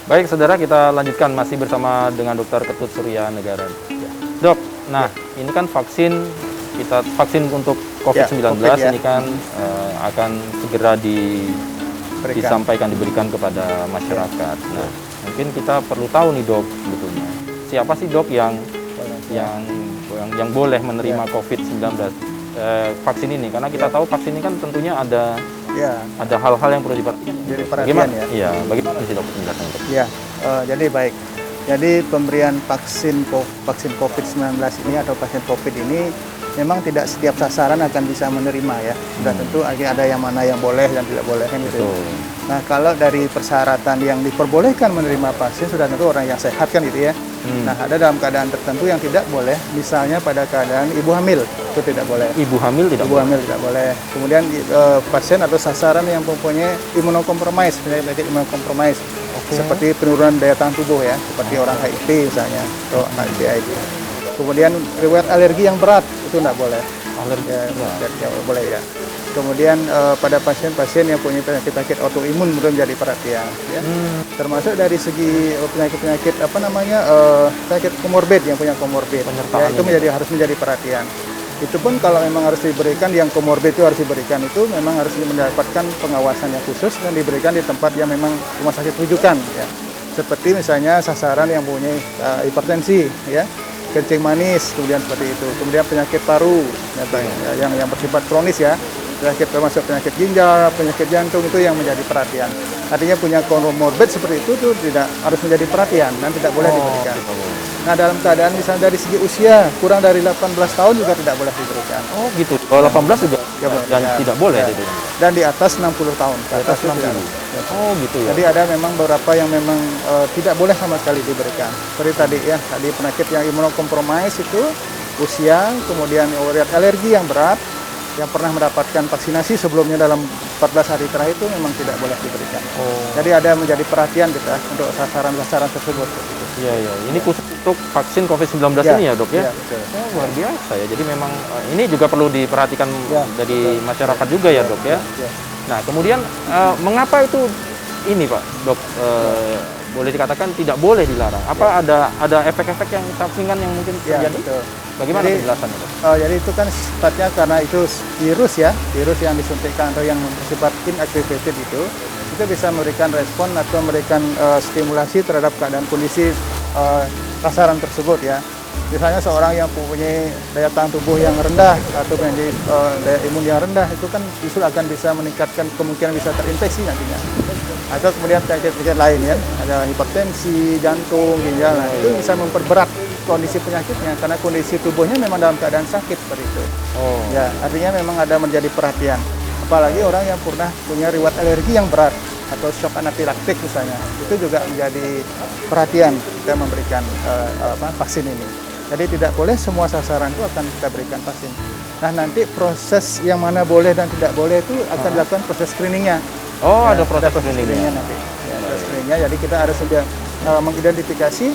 Baik, saudara, kita lanjutkan masih bersama dengan Dr. Ketut Surya Negara. Ya. Dok, nah ini kan vaksin untuk COVID-19 COVID, ini kan akan segera diberikan kepada masyarakat. Nah, mungkin kita perlu tahu nih dok, sebetulnya siapa sih dok yang boleh menerima COVID-19 vaksin ini? Karena kita tahu vaksin ini kan tentunya ada hal-hal yang perlu diperhatikan. Jadi perhatian ya. Iya, bagaimana sih dok penjelasannya? Ya, jadi baik. Jadi pemberian vaksin COVID-19 ini atau vaksin COVID ini memang tidak setiap sasaran akan bisa menerima ya. Sudah tentu ada yang mana yang boleh dan tidak boleh kan gitu. Nah, kalau dari persyaratan yang diperbolehkan menerima vaksin sudah tentu orang yang sehat kan gitu ya. Nah, ada dalam keadaan tertentu yang tidak boleh, misalnya pada keadaan ibu hamil itu tidak boleh. Ibu hamil tidak boleh. Kemudian pasien atau sasaran yang mempunyai imunokompromis, penyakit imunokompromis. Seperti penurunan daya tahan tubuh ya, seperti orang HIV misalnya atau HIV. Kemudian riwayat alergi yang berat itu tidak boleh. Alergi ya, boleh ya. Kemudian pada pasien-pasien yang punya penyakit autoimun menjadi perhatian ya. Termasuk dari segi penyakit penyakit komorbid yang punya komorbid ya, itu harus menjadi perhatian. Itu pun kalau memang harus diberikan, yang komorbid itu harus diberikan, itu memang harus mendapatkan pengawasan yang khusus dan diberikan di tempat yang memang rumah sakit rujukan ya. Seperti misalnya sasaran yang punya hipertensi ya, kencing manis, kemudian seperti itu. Kemudian penyakit paru yang bersifat kronis ya, termasuk penyakit ginjal, penyakit jantung, itu yang menjadi perhatian. Artinya punya komorbid seperti itu tidak harus menjadi perhatian dan tidak boleh diberikan. Nah, dalam keadaan misalnya dari segi usia kurang dari 18 tahun juga tidak boleh diberikan. Oh gitu. Kalau 18 juga tidak boleh gitu. Dan di atas 60 tahun. Di atas 60. Oh gitu ya. Jadi ada memang beberapa yang memang tidak boleh sama sekali diberikan. Seperti tadi penyakit yang imunokompromis itu, usia, kemudian riwayat alergi yang berat, yang pernah mendapatkan vaksinasi sebelumnya dalam 14 hari terakhir itu memang tidak boleh diberikan. Jadi ada menjadi perhatian kita untuk sasaran-sasaran tersebut. Iya. Ini khusus untuk vaksin COVID-19 ini ya dok ya? Betul. Luar biasa ya. Jadi memang ini juga perlu diperhatikan dari masyarakat juga ya dok ya? Nah kemudian mengapa itu ini Pak dok boleh dikatakan tidak boleh dilarang? Apa ada efek-efek yang sampingan yang mungkin terjadi? Betul. Bagaimana penjelasannya dok? Jadi itu kan sifatnya karena itu virus yang disuntikkan atau yang bersifat inactivated itu bisa memberikan respon atau memberikan stimulasi terhadap keadaan kondisi sasaran tersebut ya. Misalnya seorang yang mempunyai daya tahan tubuh yang rendah atau mempunyai daya imun yang rendah, itu kan justru akan bisa meningkatkan kemungkinan bisa terinfeksi nantinya. Atau kemudian penyakit lain ya, ada hipertensi, jantung, ginjal, nah, itu bisa memperberat kondisi penyakitnya karena kondisi tubuhnya memang dalam keadaan sakit seperti itu. Ya, artinya memang ada menjadi perhatian. Apalagi orang yang pernah punya riwayat alergi yang berat atau shock anafilaktik misalnya, itu juga menjadi perhatian kita memberikan vaksin ini. Jadi tidak boleh semua sasaran itu akan kita berikan vaksin. Nah nanti proses yang mana boleh dan tidak boleh itu akan dilakukan proses screeningnya. Ada proses screeningnya nanti. Proses screeningnya, jadi kita harus sudah mengidentifikasi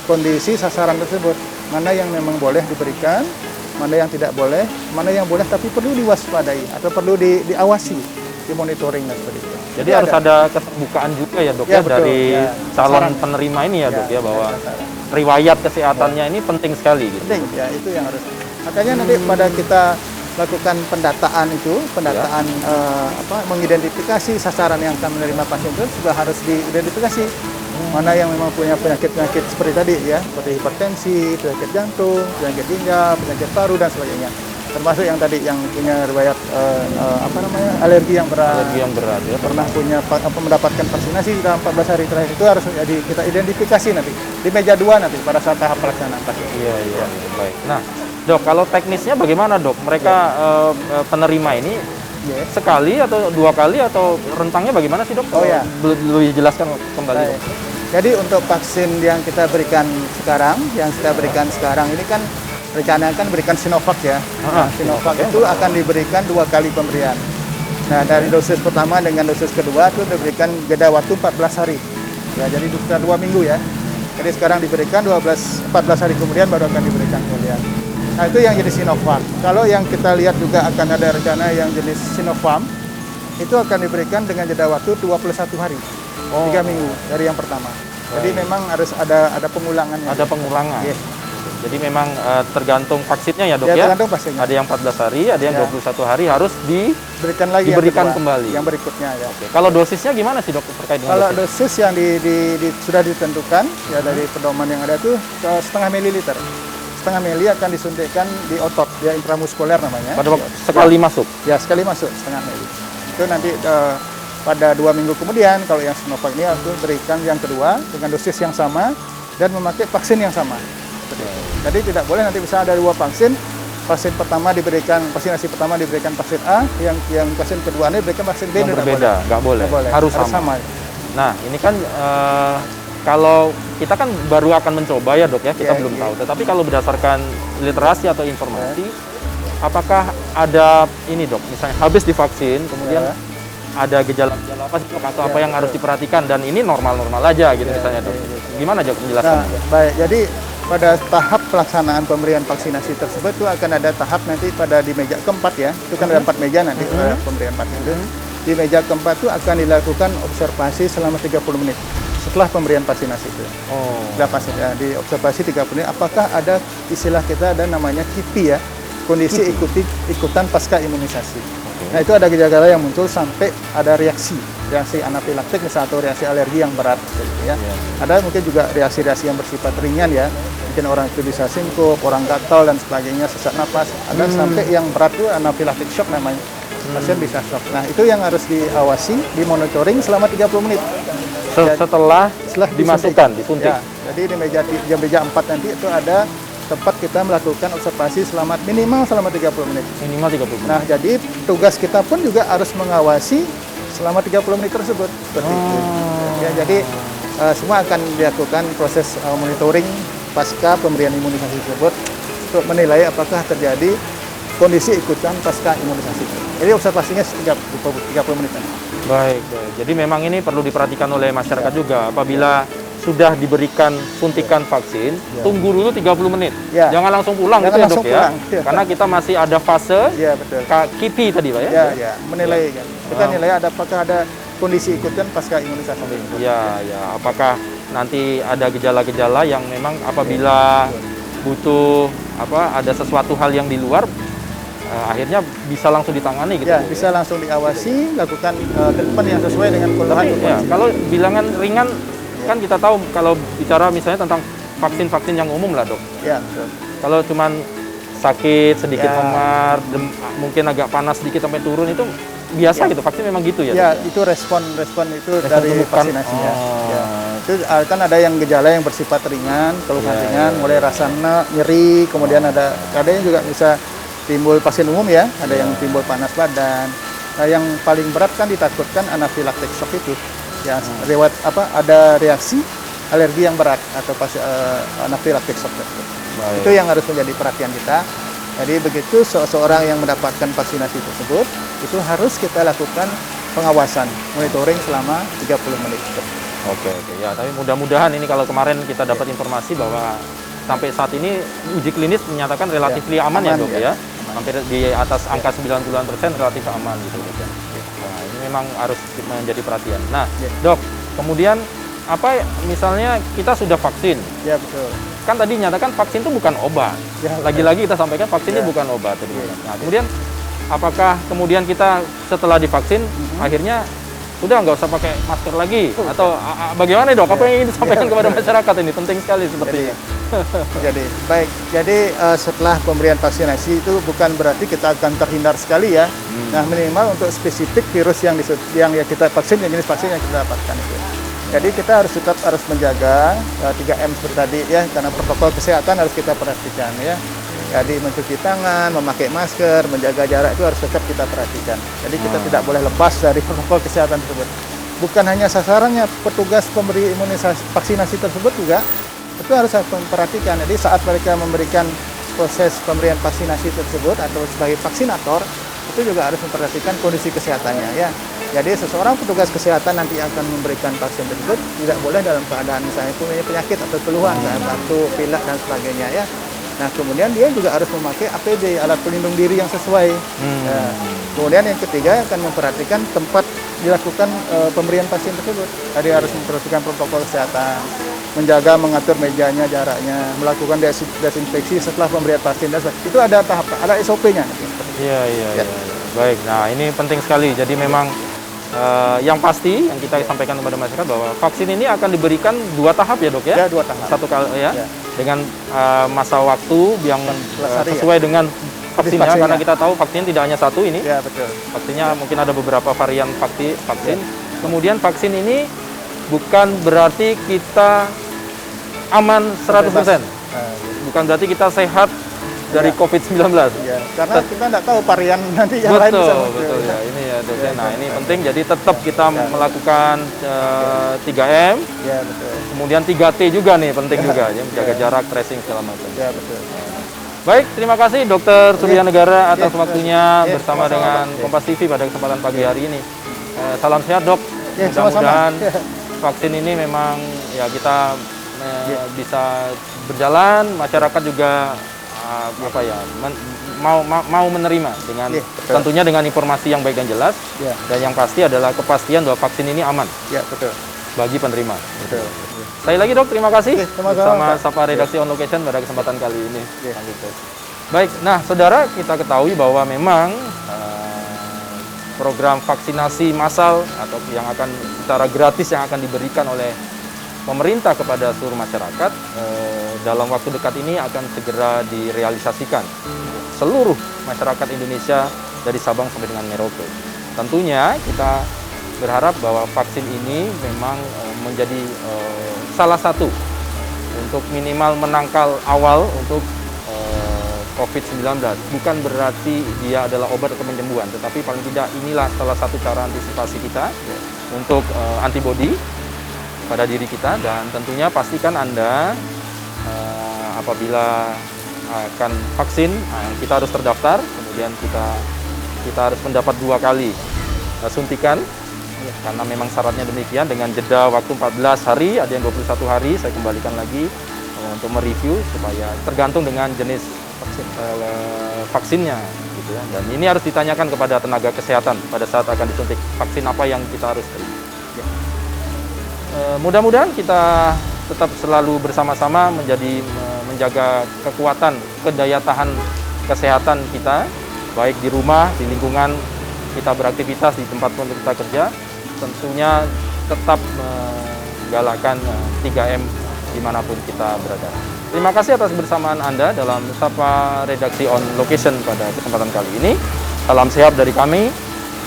kondisi sasaran tersebut, mana yang memang boleh diberikan, mana yang tidak boleh, mana yang boleh tapi perlu diwaspadai atau perlu diawasi, dimonitoring dan seperti itu. Jadi harus ada keterbukaan juga ya dok ya, dari calon penerima ini ya dok ya, bahwa riwayat kesehatannya ini penting sekali gitu. Penting ya, itu yang harus. Makanya nanti pada kita lakukan pendataan mengidentifikasi sasaran yang akan menerima pasien itu juga harus diidentifikasi mana yang memang punya penyakit-penyakit seperti tadi ya, seperti hipertensi, penyakit jantung, penyakit ginjal, penyakit paru dan sebagainya. Termasuk yang tadi yang punya riwayat alergi yang berat. Ya, pernah mendapatkan vaksinasi dalam 14 hari terakhir, itu harus kita identifikasi nanti di meja 2 nanti pada saat tahap pelaksanaan vaksin. Iya, baik. Nah, dok, kalau teknisnya bagaimana dok? Mereka penerima ini sekali atau 2 kali atau rentangnya bagaimana sih dok? Lebih jelaskan kembali. Dok. Jadi untuk vaksin yang kita berikan sekarang, ini kan rencananya kan berikan Sinovac ya. Sinovac itu akan diberikan 2 kali pemberian. Nah, dari dosis pertama dengan dosis kedua itu diberikan jeda waktu 14 hari. Ya, jadi sekitar 2 minggu ya. Jadi sekarang diberikan 14 hari kemudian baru akan diberikan kemudian. Nah, itu yang jenis Sinovac. Kalau yang kita lihat juga akan ada rencana yang jenis Sinopharm, itu akan diberikan dengan jeda waktu 21 hari. 3 minggu dari yang pertama. Jadi memang harus ada pengulangannya. Ada pengulangan. Yes. Jadi memang tergantung vaksinnya ya dok ya? Tergantung vaksinnya. Ada yang 14 hari, ada yang 21 hari harus diberikan yang kembali. Yang berikutnya ya. Oke. Kalau dosisnya gimana sih dok terkait dengan Kalau dosis yang sudah ditentukan ya dari pedoman yang ada tuh setengah mililiter. Setengah mili akan disuntikkan di otot, ya intramuskuler namanya. Pada waktu sekali masuk? Ya, sekali masuk setengah mili. Itu nanti pada 2 minggu kemudian, kalau yang Sinovac ini aku berikan yang kedua dengan dosis yang sama dan memakai vaksin yang sama. Jadi tidak boleh nanti bisa ada 2 vaksin. Vaksin pertama diberikan, vaksinasi pertama diberikan vaksin A, yang vaksin kedua ini diberikan vaksin B. Yang berbeda, nggak boleh. Harus sama. Nah, ini kan kalau kita kan baru akan mencoba ya dok ya, kita belum tahu. Tetapi kalau berdasarkan literasi atau informasi, apakah ada ini dok, misalnya habis divaksin, kemudian ada gejala-gejala apa sih dok, atau apa yang harus diperhatikan, dan ini normal-normal aja gitu misalnya dok. Gimana dok penjelasannya? Nah, baik, jadi pada tahap pelaksanaan pemberian vaksinasi tersebut itu akan ada tahap nanti di meja keempat ya, itu kan ada 4 meja nanti pemberian vaksin itu. Di meja keempat itu akan dilakukan observasi selama 30 menit. Setelah pemberian vaksinasi itu. Di observasi 30 menit, apakah ada istilah kita ada namanya KIPI ya, kondisi ikutan pasca imunisasi. Nah itu ada gejala yang muncul sampai ada reaksi anafilaktik misalnya, atau reaksi alergi yang berat gitu ya. Ada mungkin juga reaksi-reaksi yang bersifat ringan ya, mungkin orang itu bisa singkup, orang gatal dan sebagainya, sesak napas. Ada sampai yang berat itu anafilaktik shock namanya. Pasien bisa shock. Nah itu yang harus diawasi, dimonitoring selama 30 menit. Setelah dimasukkan, disuntik. Ya, jadi di meja 4 nanti itu ada tempat kita melakukan observasi minimal selama 30 menit. Minimal 30 menit. Nah, jadi tugas kita pun juga harus mengawasi selama 30 menit tersebut. Seperti itu. Ya, jadi semua akan dilakukan proses monitoring pasca pemberian imunisasi tersebut untuk menilai apakah terjadi kondisi ikutan pasca imunisasi. Jadi observasinya 30 menit. Baik. Jadi memang ini perlu diperhatikan oleh masyarakat juga. Apabila sudah diberikan suntikan vaksin, tunggu dulu 30 menit. Jangan langsung pulang gitu ya dok ya. Karena kita masih ada fase KIPI tadi Pak ya. Ya, menilai kan. Kita nilai apakah ada kondisi ikutan pasca imunisasi. Ya, apakah nanti ada gejala-gejala yang memang apabila butuh ada sesuatu hal yang di luar, akhirnya bisa langsung ditangani gitu. Ya, bisa langsung diawasi, lakukan treatment yang sesuai dengan keluhan. Kalau bilangan ringan kan kita tahu kalau bicara misalnya tentang vaksin-vaksin yang umum lah dok. Ya, betul. Kalau cuman sakit sedikit memar, mungkin agak panas sedikit sampai turun itu biasa gitu. Vaksin memang gitu ya. Ya, itu respon itu dari vaksinasinya. Itu kan ada yang gejala yang bersifat ringan, keluhan ringan, mulai rasa nyeri, kemudian ada yang juga bisa timbul pasien umum ya, ada yang timbul panas badan. Nah, yang paling berat kan ditakutkan anafilaktik shock itu. Ya, ada reaksi alergi yang berat atau anafilaktik shock. Itu yang harus menjadi perhatian kita. Jadi begitu seseorang yang mendapatkan vaksinasi tersebut, itu harus kita lakukan pengawasan, monitoring selama 30 menit. Oke. Ya, tapi mudah-mudahan ini kalau kemarin kita dapat informasi bahwa sampai saat ini uji klinis menyatakan relatif aman ya dok ya. Hampir di atas angka 90% relatif aman gitu. Nah, ini memang harus menjadi perhatian. Nah, dok, kemudian misalnya kita sudah vaksin. Ya, betul. Kan tadi nyatakan vaksin itu bukan obat. Lagi-lagi kita sampaikan vaksin ini bukan obat. Nah, kemudian apakah kemudian kita setelah divaksin akhirnya udah nggak usah pakai masker lagi atau bagaimana dok? Apa yang ingin disampaikan kepada masyarakat ini penting sekali seperti ini. Jadi setelah pemberian vaksinasi itu bukan berarti kita akan terhindar sekali ya. Nah, minimal untuk spesifik virus yang kita vaksin, jenis vaksin yang kita dapatkan itu. Jadi kita tetap harus menjaga 3M seperti tadi ya, karena protokol kesehatan harus kita perhatikan ya. Jadi mencuci tangan, memakai masker, menjaga jarak itu harus tetap kita perhatikan. Jadi kita tidak boleh lepas dari protokol kesehatan tersebut. Bukan hanya sasarannya, petugas pemberi imunisasi vaksinasi tersebut juga itu harus memperhatikan. Jadi saat mereka memberikan proses pemberian vaksinasi tersebut atau sebagai vaksinator, itu juga harus memperhatikan kondisi kesehatannya ya. Jadi seseorang petugas kesehatan nanti akan memberikan vaksin tersebut tidak boleh dalam keadaan misalnya punya penyakit atau keluhan, kayak batuk, pilek dan sebagainya ya. Nah, kemudian dia juga harus memakai APD, alat pelindung diri yang sesuai. Kemudian yang ketiga akan memperhatikan tempat dilakukan pemberian vaksin tersebut. Tadi harus memperhatikan protokol kesehatan, menjaga mengatur mejanya, jaraknya, melakukan desinfeksi setelah pemberian vaksin. Itu ada tahap, ada SOP-nya. Iya. Baik, nah ini penting sekali. Jadi memang yang pasti yang kita sampaikan kepada masyarakat bahwa vaksin ini akan diberikan 2 tahap ya dok ya? Ya, 2 tahap. Satu kali ya, Ya. dengan masa waktu yang sesuai dengan vaksinnya, karena kita tahu vaksin tidak hanya satu ini. Ya, betul. Vaksinnya mungkin ada beberapa varian vaksin. Kemudian vaksin ini bukan berarti kita aman 100%. Bukan berarti kita sehat dari COVID-19. Ya, karena kita tidak tahu varian nanti yang lain bisa muncul. Betul ya. Ini ya dok. Nah, ini penting. Jadi tetap kita melakukan 3M. Ya, betul. Kemudian 3T juga nih, penting juga ya, menjaga jarak, tracing segala macam. Ya, betul. Baik, terima kasih Dr. Surya Negara atas waktunya bersama dengan sama-sama. Kompas TV pada kesempatan pagi hari ini. Salam sehat dok. Ya, Mudah-mudahan sama-sama. vaksin ini memang ya kita bisa berjalan, masyarakat juga mau menerima dengan tentunya dengan informasi yang baik dan jelas. Dan yang pasti adalah kepastian bahwa vaksin ini aman. Ya, betul. Bagi penerima. Betul. Sekali lagi dok, terima kasih bersama Sapa Redaksi On Location pada kesempatan kali ini. Baik, nah saudara, kita ketahui bahwa memang program vaksinasi massal atau yang akan secara gratis yang akan diberikan oleh pemerintah kepada seluruh masyarakat dalam waktu dekat ini akan segera direalisasikan seluruh masyarakat Indonesia dari Sabang sampai dengan Merauke. Tentunya kita berharap bahwa vaksin ini memang menjadi salah satu untuk minimal menangkal awal untuk COVID-19. Bukan berarti dia adalah obat atau penyembuhan, tetapi paling tidak inilah salah satu cara antisipasi kita untuk antibodi pada diri kita. Dan tentunya pastikan Anda apabila akan vaksin, kita harus terdaftar, kemudian kita harus mendapat 2 kali suntikan. Karena memang syaratnya demikian, dengan jeda waktu 14 hari, ada yang 21 hari, saya kembalikan lagi untuk mereview supaya tergantung dengan jenis vaksinnya gitu ya. Dan ini harus ditanyakan kepada tenaga kesehatan pada saat akan disuntik vaksin apa yang kita harus terima. Mudah-mudahan kita tetap selalu bersama-sama menjaga kekuatan daya tahan kesehatan kita, baik di rumah, di lingkungan kita beraktivitas, di tempat pun kita kerja. Tentunya tetap menggalakkan 3M dimanapun kita berada. Terima kasih atas kebersamaan Anda dalam Sapa Redaksi On Location pada kesempatan kali ini. Salam sehat dari kami,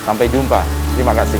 sampai jumpa. Terima kasih.